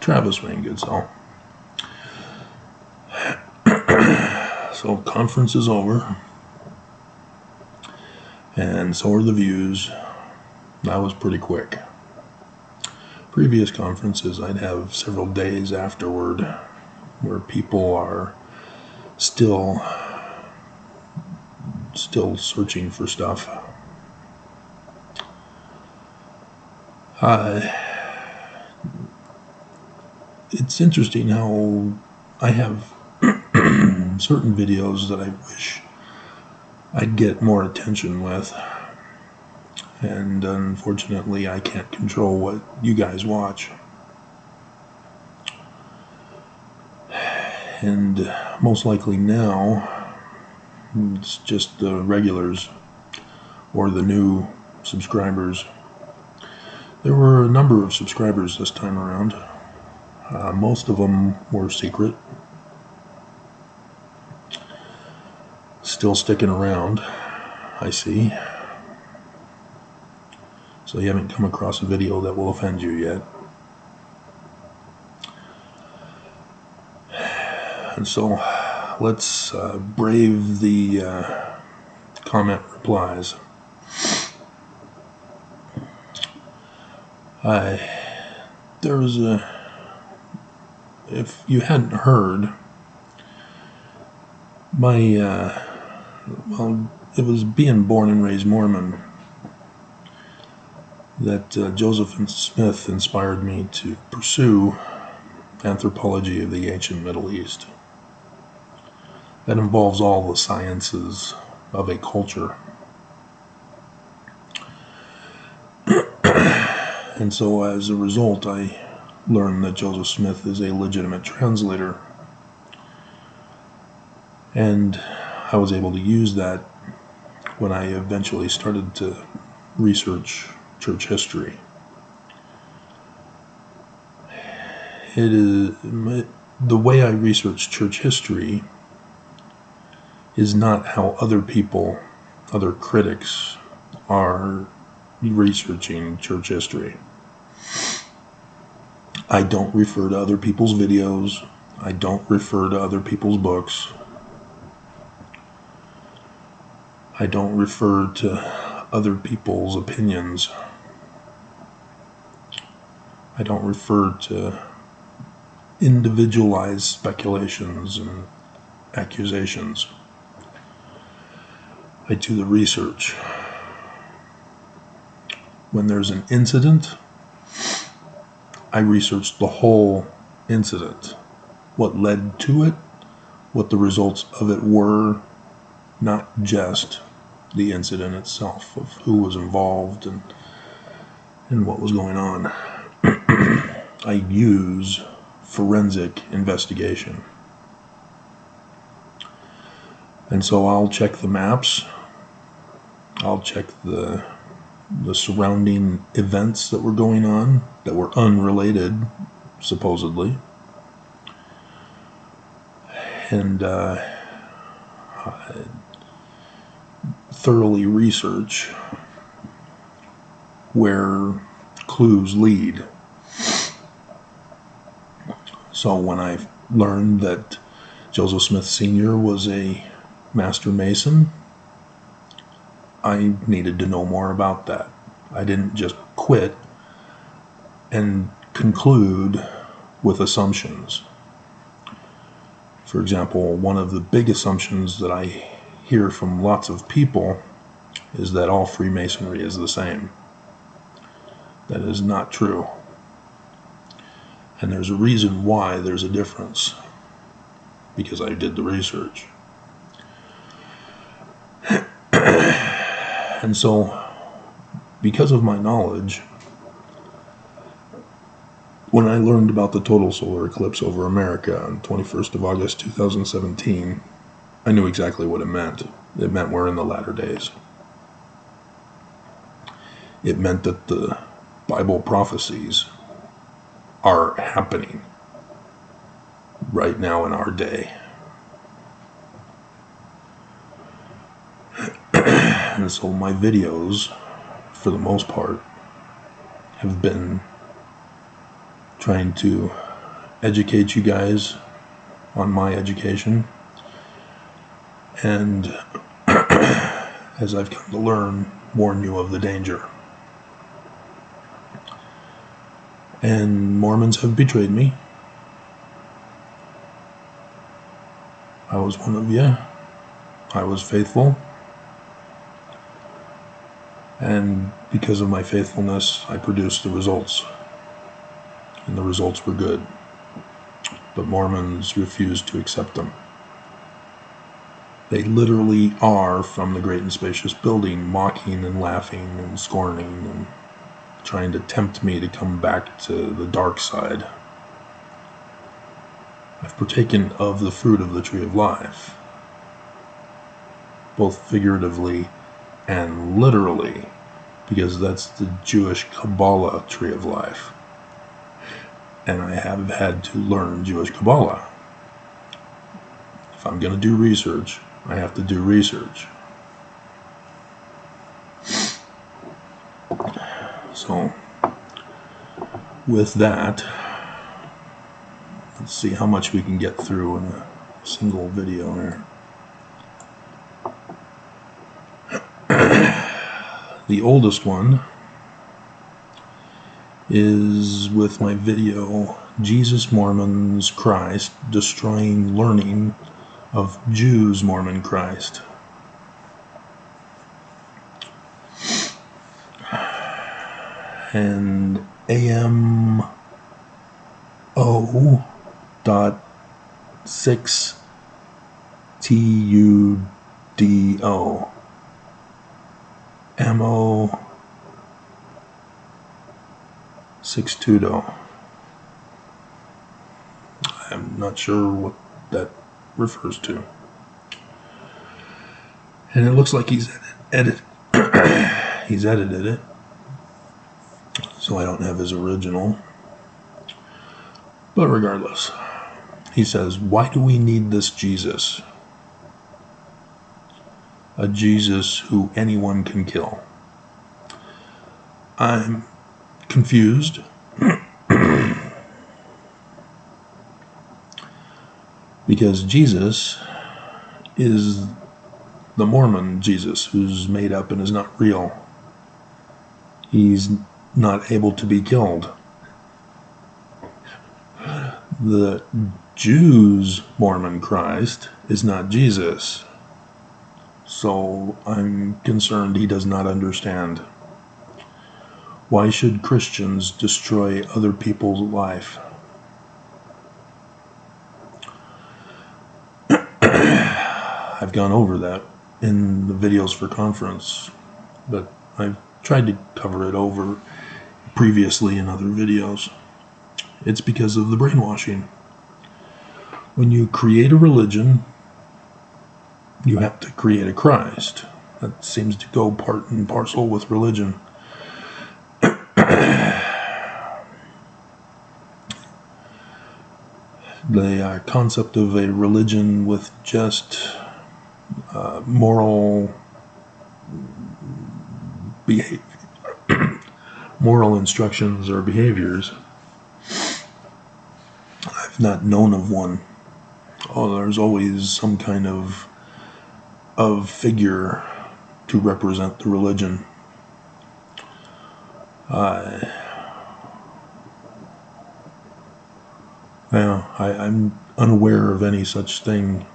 Travis Wayne Goodsell. So conference is over, and so are the views. That was pretty quick. Previous conferences, I'd have several days afterward where people are still searching for stuff. It's interesting how I have certain videos that I wish I'd get more attention with, and unfortunately I can't control what you guys watch. And most likely now it's just the regulars or the new subscribers. There were a number of subscribers this time around. Most of them were secret. Still sticking around, I see. So you haven't come across a video that will offend you yet. And so let's brave the comment replies. There was if you hadn't heard, it was being born and raised Mormon that Joseph Smith inspired me to pursue anthropology of the ancient Middle East. That involves all the sciences of a culture. And so as a result, I learned that Joseph Smith is a legitimate translator. And I was able to use that when I eventually started to research church history. The way I research church history is not how other critics are researching church history. I don't refer to other people's videos. I don't refer to other people's books. I don't refer to other people's opinions. I don't refer to individualized speculations and accusations. I do the research. When there's an incident, I research the whole incident, what led to it, what the results of it were, not just the incident itself, of who was involved and what was going on. I use forensic investigation. And so I'll check the maps, I'll check the surrounding events that were going on that were unrelated, supposedly, and thoroughly research where clues lead. So when I learned that Joseph Smith Sr. was a Master Mason, I needed to know more about that. I didn't just quit and conclude with assumptions. For example, one of the big assumptions that I hear from lots of people is that all Freemasonry is the same. That is not true. And there's a reason why there's a difference, because I did the research. And so, because of my knowledge, when I learned about the total solar eclipse over America on 21st of August 2017, I knew exactly what it meant. It meant we're in the latter days. It meant that the Bible prophecies are happening right now in our day. And so my videos, for the most part, have been trying to educate you guys on my education, and as I've come to learn, warn you of the danger. And Mormons have betrayed me. I was one of you. I was faithful. And because of my faithfulness, I produced the results. And the results were good. But Mormons refused to accept them. They literally are from the great and spacious building, mocking and laughing and scorning and trying to tempt me to come back to the dark side. I've partaken of the fruit of the tree of life, both figuratively and literally, because that's the Jewish Kabbalah tree of life. And I have had to learn Jewish Kabbalah. If I'm going to do research, I have to do research. So, with that, let's see how much we can get through in a single video here. The oldest one is with my video, Jesus, Mormons, Christ, Destroying Learning of Jews, Mormon, Christ. And AMO.6TUDO. MO 6TUDO. I'm not sure what that refers to. And it looks like he's edited it. So I don't have his original. But regardless, he says, why do we need this Jesus? A Jesus who anyone can kill. I'm confused. Because Jesus is the Mormon Jesus, who's made up and is not real. He's not able to be killed. The Jews' Mormon Christ is not Jesus. So I'm concerned he does not understand. Why should Christians destroy other people's life? I've gone over that in the videos for conference, but I've tried to cover it over previously in other videos. It's because of the brainwashing. When you create a religion, you have to create a Christ. That seems to go part and parcel with religion. The concept of a religion with just moral behavior, moral instructions or behaviors. I've not known of one. Oh, there's always some kind of figure to represent the religion. I'm unaware of any such thing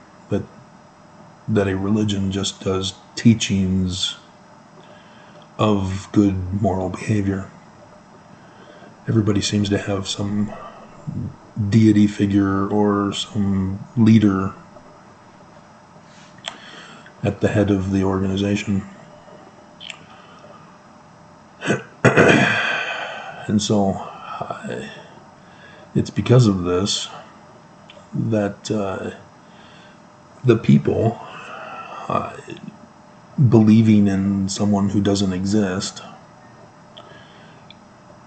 that a religion just does teachings of good moral behavior. Everybody seems to have some deity figure or some leader at the head of the organization. And so it's because of this that the people believing in someone who doesn't exist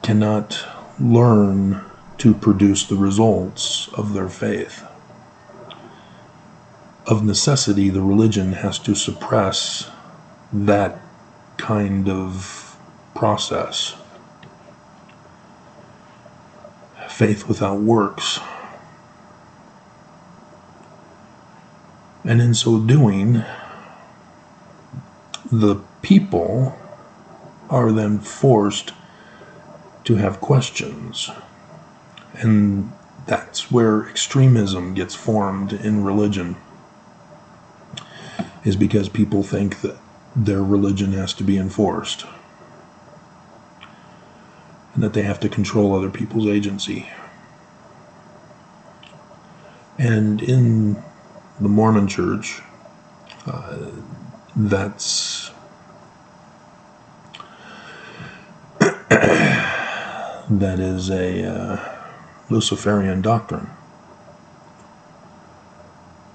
cannot learn to produce the results of their faith. Of necessity, the religion has to suppress that kind of process. faith without works. And in so doing, the people are then forced to have questions. And that's where extremism gets formed in religion, is because people think that their religion has to be enforced and that they have to control other people's agency. And in the Mormon Church, that is a Luciferian doctrine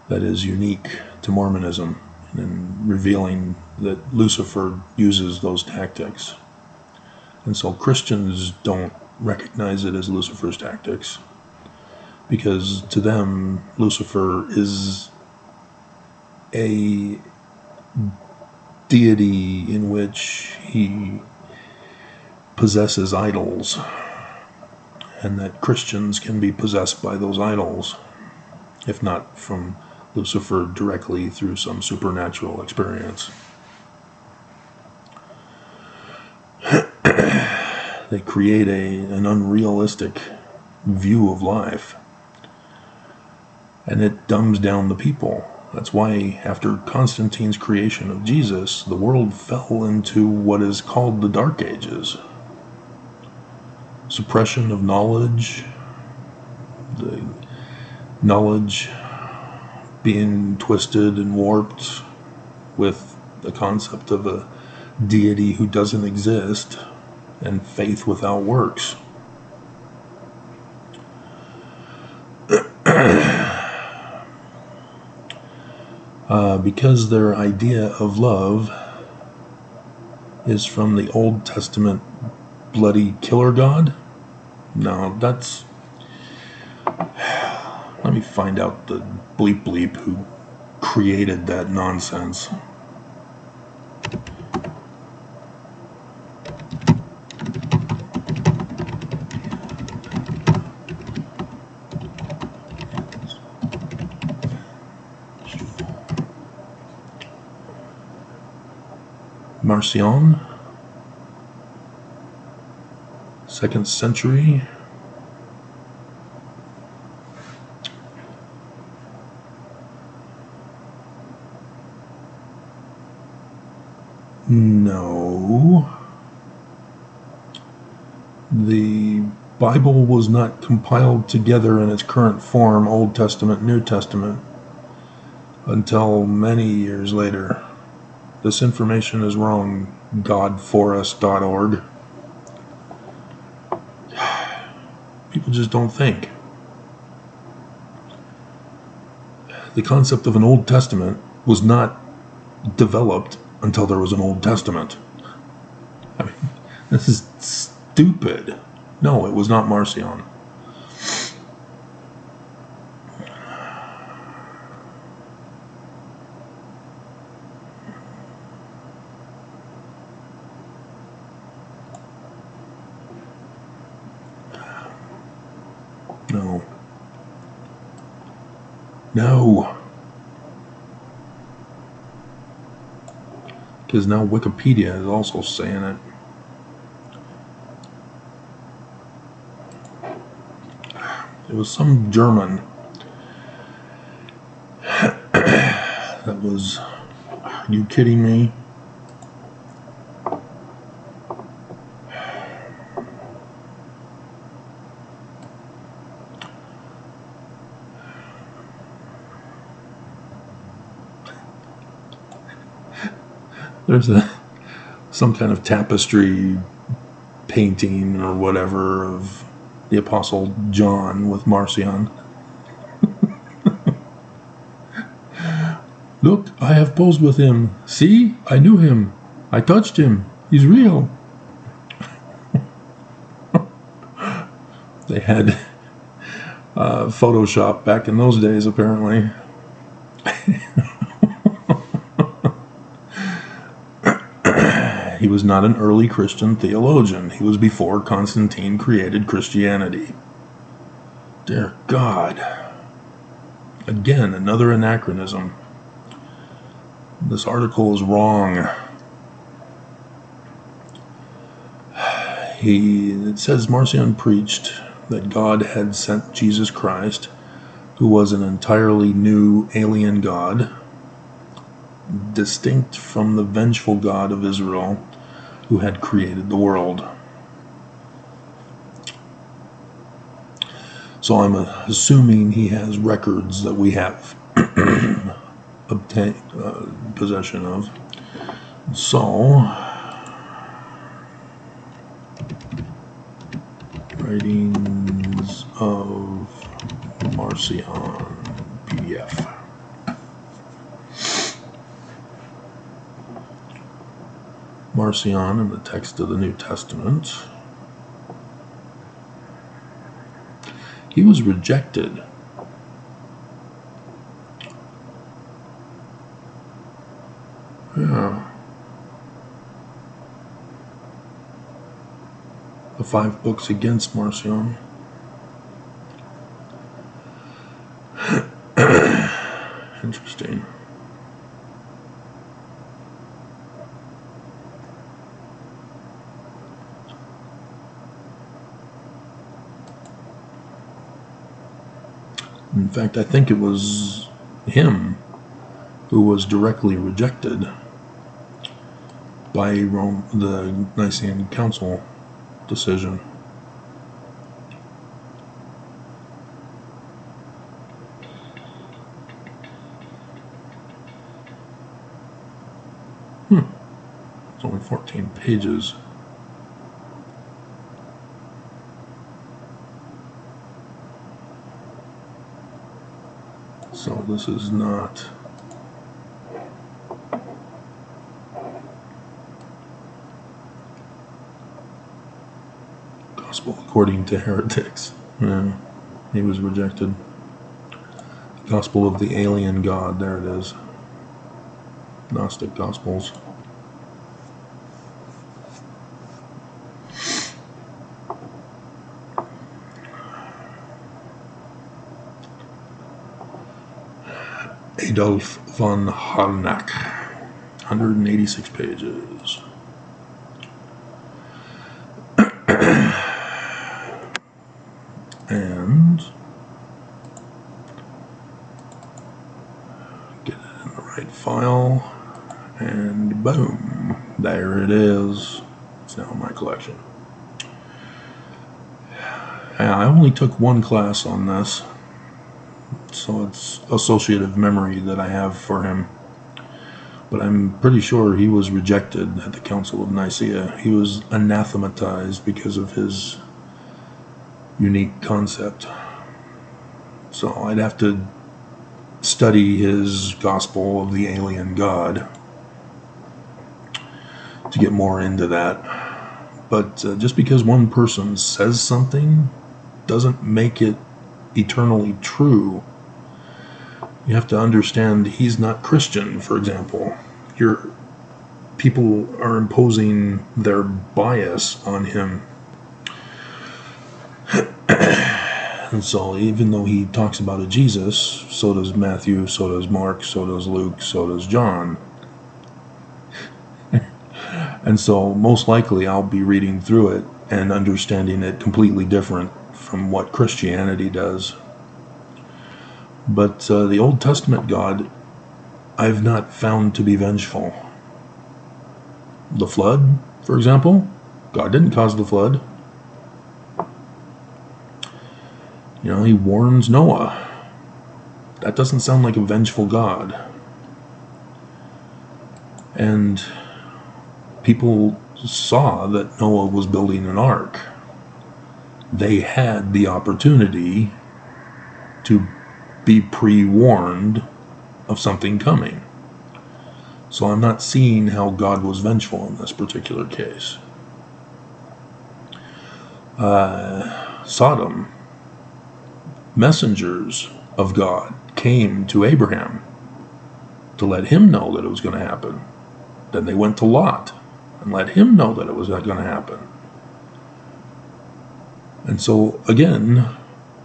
that is unique to Mormonism, and revealing that Lucifer uses those tactics. And so Christians don't recognize it as Lucifer's tactics, because to them, Lucifer is a deity in which he possesses idols, and that Christians can be possessed by those idols, if not from Lucifer directly through some supernatural experience. They create an unrealistic view of life, and it dumbs down the people. That's why after Constantine's creation of Jesus, the world fell into what is called the Dark Ages. Suppression of knowledge, the knowledge being twisted and warped with the concept of a deity who doesn't exist, and faith without works. Because their idea of love is from the Old Testament bloody killer god. No, that's... Let me find out the bleep who created that nonsense. Marcion, 2nd century. No. The Bible was not compiled together in its current form, Old Testament, New Testament, until many years later. This information is wrong. Godforest.org. People just don't think. The concept of an Old Testament was not developed until there was an Old Testament. I mean, this is stupid. No, it was not Marcion. No. Because now Wikipedia is also saying it. It was some German that was... Are you kidding me? There's some kind of tapestry painting or whatever of the Apostle John with Marcion. Look, I have posed with him. See, I knew him. I touched him. He's real. They had Photoshop back in those days, apparently. He was not an early Christian theologian. He was before Constantine created Christianity. Dear God. Again, another anachronism. This article is wrong. It says Marcion preached that God had sent Jesus Christ, who was an entirely new alien God, distinct from the vengeful God of Israel, who had created the world. So I'm assuming he has records that we have obtained possession of. So, writings of Marcion, PDF. Marcion in the text of the New Testament. He was rejected. Yeah. The 5 books against Marcion. Interesting. In fact, I think it was him who was directly rejected by Rome, the Nicene Council decision. It's only 14 pages. So this is not Gospel according to heretics. Yeah, he was rejected. Gospel of the alien God, there it is. Gnostic Gospels. Adolf von Harnack, 186 pages. And get it in the right file, and boom, there it is. It's now in my collection. I only took one class on this, so it's associative memory that I have for him. But I'm pretty sure he was rejected at the Council of Nicaea. He was anathematized because of his unique concept. So I'd have to study his Gospel of the Alien God to get more into that. But just because one person says something doesn't make it eternally true. You have to understand he's not Christian, for example. People are imposing their bias on him. And so even though he talks about a Jesus, so does Matthew, so does Mark, so does Luke, so does John. And so most likely I'll be reading through it and understanding it completely different from what Christianity does. But the Old Testament God, I've not found to be vengeful. The flood, for example, God didn't cause the flood. He warns Noah. That doesn't sound like a vengeful God. And people saw that Noah was building an ark. They had the opportunity to be pre-warned of something coming. So I'm not seeing how God was vengeful in this particular case. Sodom, messengers of God came to Abraham to let him know that it was going to happen. Then they went to Lot and let him know that it was not going to happen. And so again,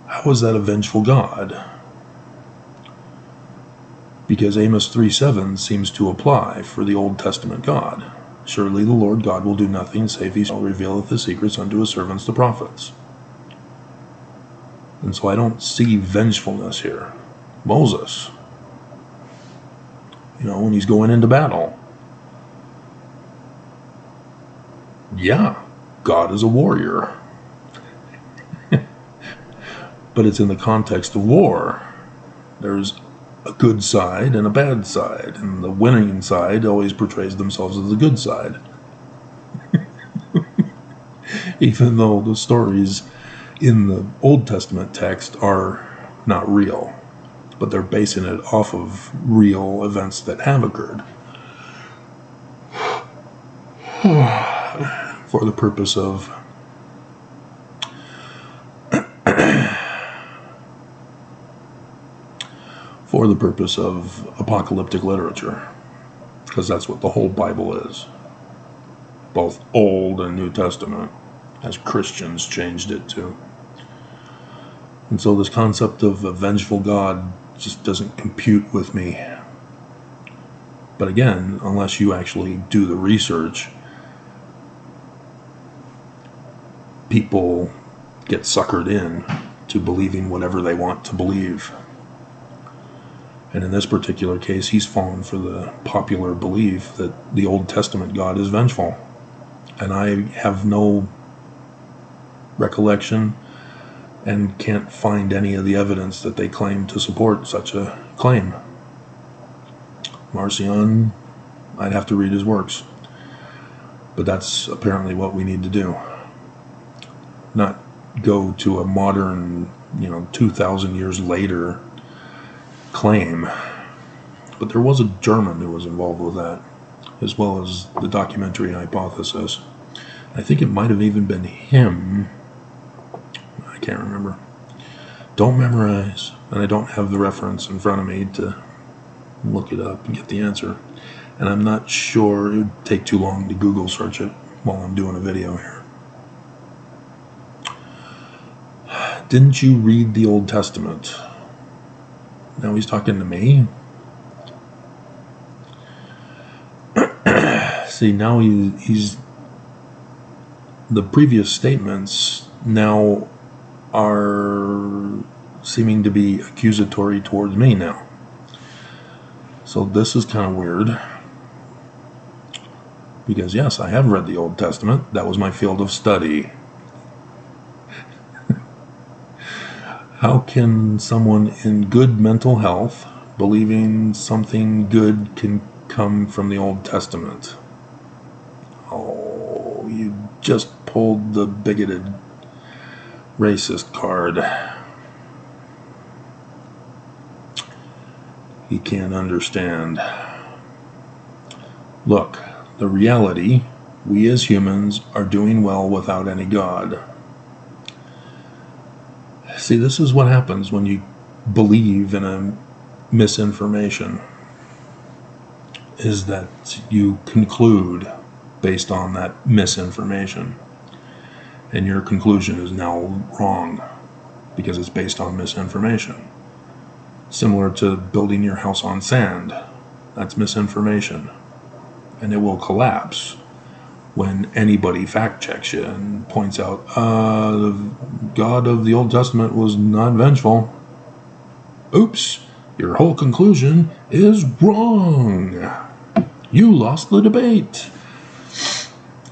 How is that a vengeful God? Because Amos 3:7 seems to apply for the Old Testament God. Surely the Lord God will do nothing save he shall revealeth his secrets unto his servants the prophets. And so I don't see vengefulness here. Moses, when he's going into battle, yeah, God is a warrior. But it's in the context of war. There's a good side and a bad side, and the winning side always portrays themselves as the good side. Even though the stories in the Old Testament text are not real, but they're basing it off of real events that have occurred for the purpose of apocalyptic literature, because that's what the whole Bible is, both Old and New Testament, as Christians changed it to. And so this concept of a vengeful God just doesn't compute with me. But again, unless you actually do the research, people get suckered in to believing whatever they want to believe. And in this particular case, he's fallen for the popular belief that the Old Testament God is vengeful. And I have no recollection and can't find any of the evidence that they claim to support such a claim. Marcion, I'd have to read his works. But that's apparently what we need to do. Not go to a modern, 2,000 years later claim. But there was a German who was involved with that, as well as the documentary hypothesis. I think it might have even been him. I can't remember. Don't memorize, and I don't have the reference in front of me to look it up and get the answer. And I'm not sure it would take too long to Google search it while I'm doing a video here. Didn't you read the Old Testament? Now he's talking to me. See, now he's the previous statements now are seeming to be accusatory towards me now. So this is kind of weird. Because yes, I have read the Old Testament. That was my field of study. How can someone in good mental health believing something good can come from the Old Testament? Oh, you just pulled the bigoted racist card. He can't understand. Look, the reality, we as humans are doing well without any God. See, this is what happens when you believe in a misinformation, is that you conclude based on that misinformation. And your conclusion is now wrong because it's based on misinformation. Similar to building your house on sand. That's misinformation. And it will collapse when anybody fact checks you and points out, the God of the Old Testament was not vengeful. Oops, your whole conclusion is wrong. You lost the debate.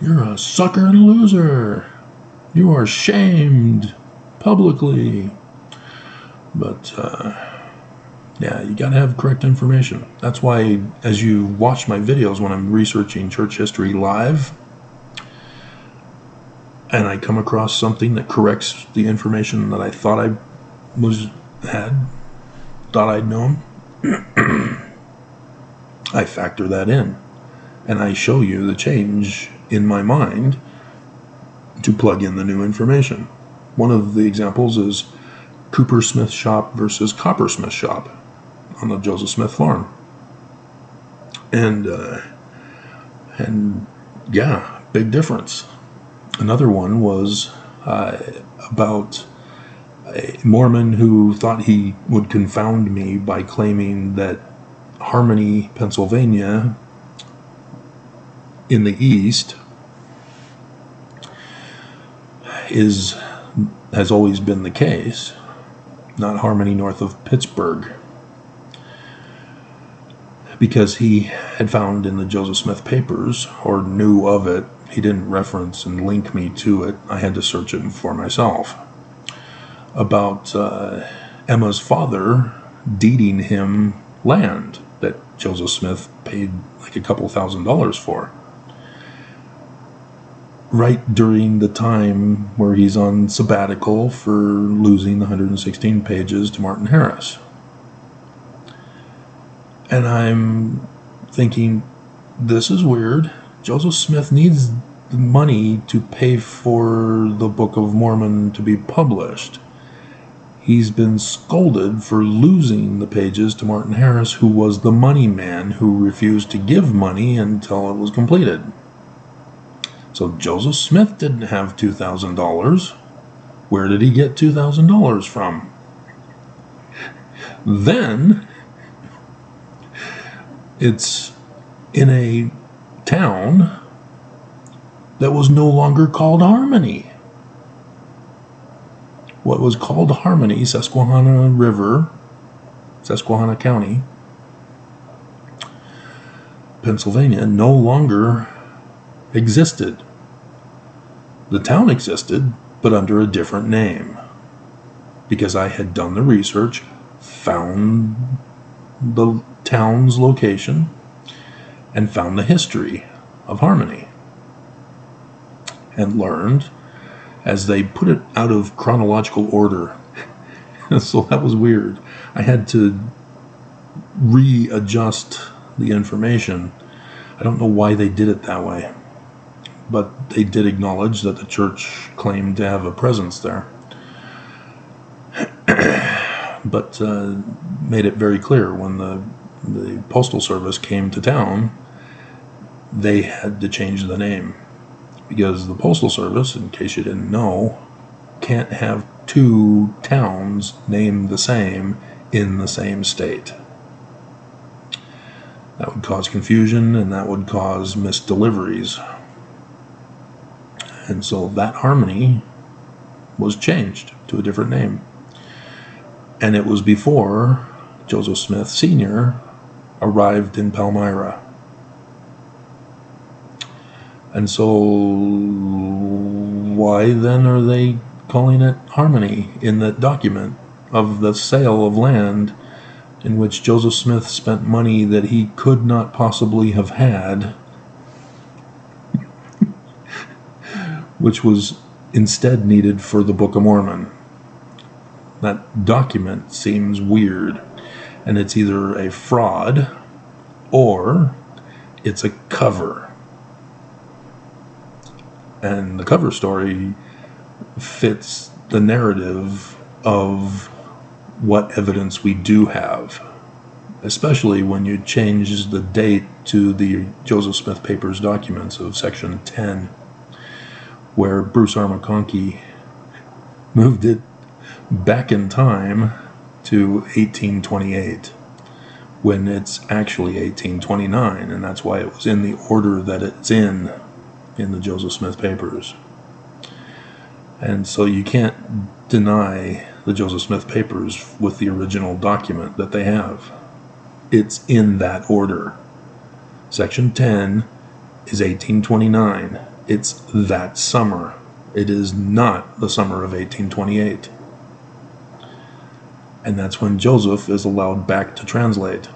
You're a sucker and a loser. You are shamed publicly. But, yeah, you gotta have correct information. That's why, as you watch my videos when I'm researching church history live, and I come across something that corrects the information that I thought I'd known, I factor that in. And I show you the change in my mind to plug in the new information. One of the examples is Coopersmith shop versus Coppersmith shop on the Joseph Smith farm. And yeah, big difference. Another one was about a Mormon who thought he would confound me by claiming that Harmony, Pennsylvania, in the east, has always been the case, not Harmony north of Pittsburgh, because he had found in the Joseph Smith papers, or knew of it. He didn't reference and link me to it. I had to search it for myself. About Emma's father deeding him land that Joseph Smith paid like a couple $1,000s for, right during the time where he's on sabbatical for losing the 116 pages to Martin Harris. And I'm thinking, this is weird. Joseph Smith needs the money to pay for the Book of Mormon to be published. He's been scolded for losing the pages to Martin Harris, who was the money man who refused to give money until it was completed. So Joseph Smith didn't have $2,000. Where did he get $2,000 from? Then it's in a town that was no longer called Harmony. What was called Harmony, Susquehanna River, Susquehanna County, Pennsylvania, no longer existed. The town existed, but under a different name. Because I had done the research, found the town's location, and found the history of Harmony. And learned, as they put it out of chronological order. So that was weird. I had to readjust the information. I don't know why they did it that way, but they did acknowledge that the church claimed to have a presence there. But made it very clear when the Postal Service came to town, they had to change the name. Because the Postal Service, in case you didn't know, can't have two towns named the same in the same state. That would cause confusion, and that would cause misdeliveries. And so that Harmony was changed to a different name. And it was before Joseph Smith Sr. arrived in Palmyra. And so why then are they calling it Harmony in that document of the sale of land in which Joseph Smith spent money that he could not possibly have had, which was instead needed for the Book of Mormon? That document seems weird, and it's either a fraud or it's a cover. And the cover story fits the narrative of what evidence we do have, especially when you change the date to the Joseph Smith Papers documents of Section 10, where Bruce R. McConkie moved it back in time to 1828, when it's actually 1829, and that's why it was in the order that it's in the Joseph Smith Papers. And so you can't deny the Joseph Smith Papers with the original document that they have. It's in that order. Section 10 is 1829. It's that summer. It is not the summer of 1828. And that's when Joseph is allowed back to translate.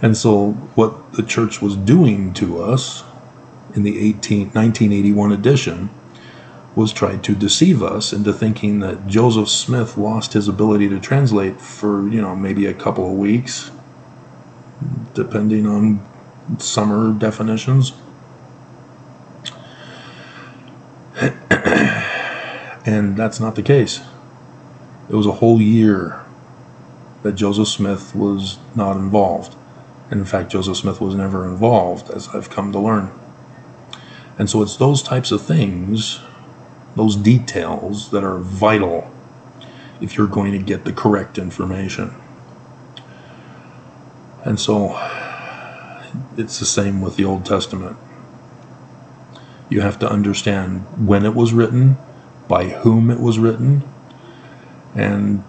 And so what the church was doing to us in the 1981 edition was try to deceive us into thinking that Joseph Smith lost his ability to translate for, maybe a couple of weeks, depending on summer definitions. And that's not the case. It was a whole year that Joseph Smith was not involved. And in fact, Joseph Smith was never involved, as I've come to learn. And so it's those types of things those details that are vital if you're going to get the correct information. And so it's the same with the Old Testament. You have to understand when it was written, by whom it was written, and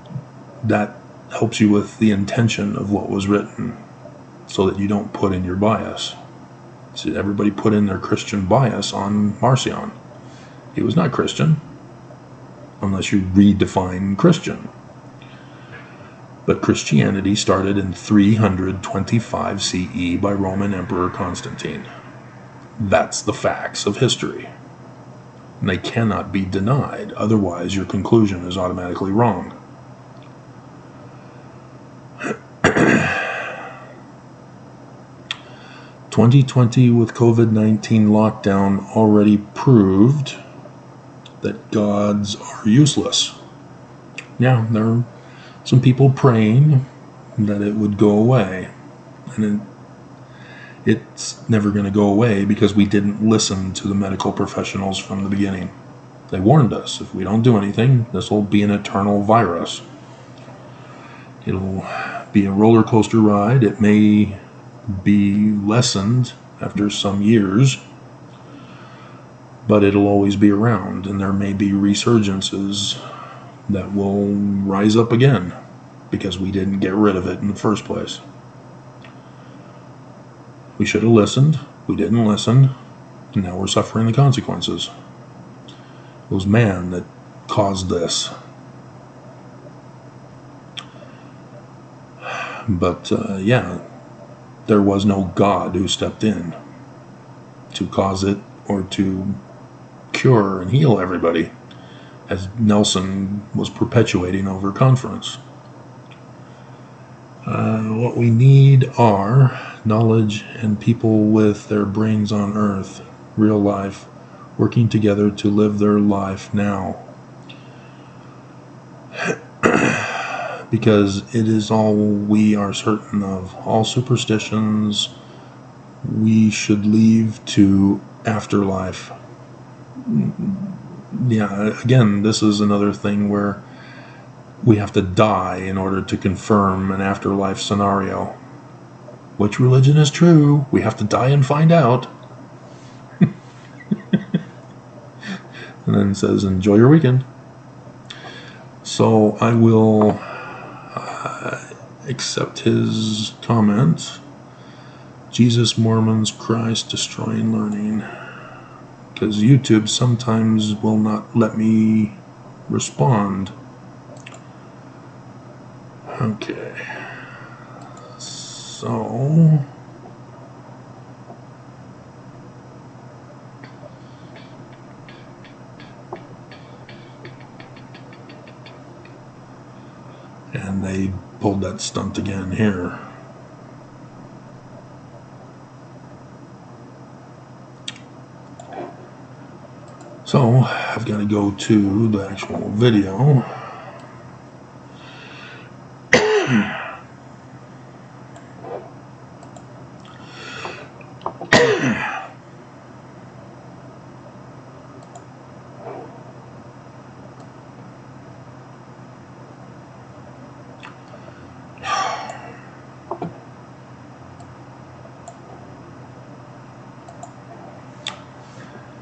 that helps you with the intention of what was written, so that you don't put in your bias. See, everybody put in their Christian bias on Marcion. He was not Christian, unless you redefine Christian. But Christianity started in 325 CE by Roman Emperor Constantine. That's the facts of history. And they cannot be denied, otherwise your conclusion is automatically wrong. (2020) with COVID-19 lockdown already proved that gods are useless. Yeah, there are some people praying that it would go away, and it's never going to go away because we didn't listen to the medical professionals from the beginning. They warned us, if we don't do anything, this will be an eternal virus. It'll be a roller coaster ride. It may be lessened after some years, but it'll always be around, and there may be resurgences that will rise up again because we didn't get rid of it in the first place. We should have listened. We didn't listen, and now we're suffering the consequences. It was man that caused this. But yeah, there was no God who stepped in to cause it or to cure and heal everybody, as Nelson was perpetuating over conference. What we need are knowledge and people with their brains on earth, real life, working together to live their life now. Because it is all we are certain of. All superstitions we should leave to afterlife. Yeah, again, this is another thing where we have to die in order to confirm an afterlife scenario. Which religion is true? We have to die and find out. And then it says, enjoy your weekend. So I will accept his comment. Jesus, Mormons, Christ, destroying learning. Because YouTube sometimes will not let me respond. Okay. So... and they pulled that stunt again here. So I've got to go to the actual video.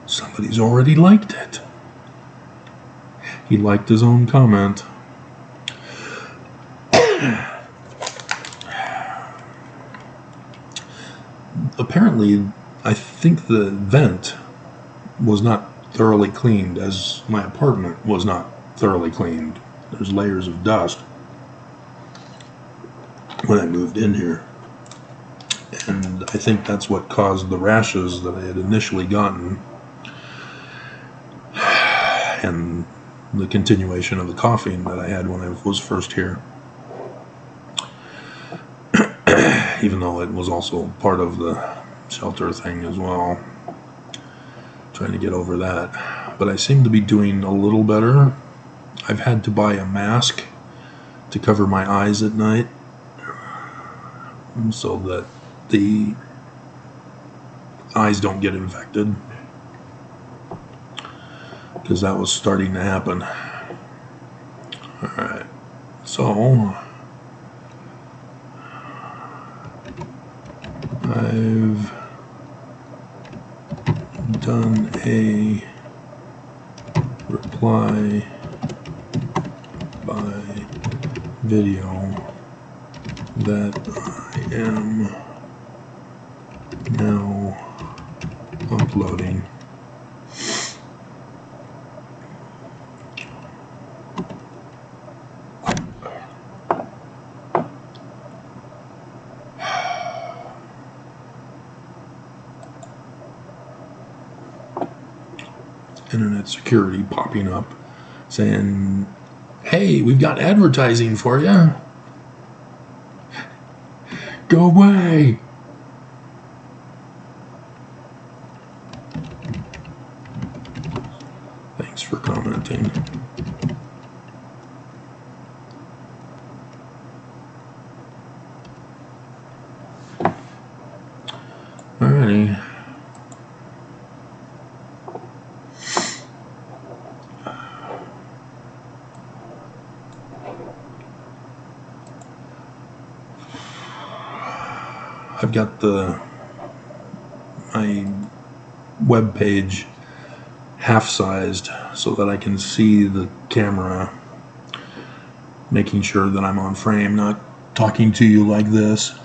Somebody's already liked it. He liked his own comment. Apparently, I think the vent was not thoroughly cleaned, as my apartment was not thoroughly cleaned. There's layers of dust when I moved in here. And I think that's what caused the rashes that I had initially gotten, and the continuation of the coughing that I had when I was first here. Even though it was also part of the shelter thing as well. Trying to get over that. But I seem to be doing a little better. I've had to buy a mask to cover my eyes at night, so that the eyes don't get infected. because that was starting to happen. Alright, so I've done a reply by video that I am now uploading. Internet security popping up saying, hey, we've got advertising for you. Go away. Thanks for commenting. Alrighty. I've got my web page half-sized so that I can see the camera, making sure that I'm on frame, not talking to you like this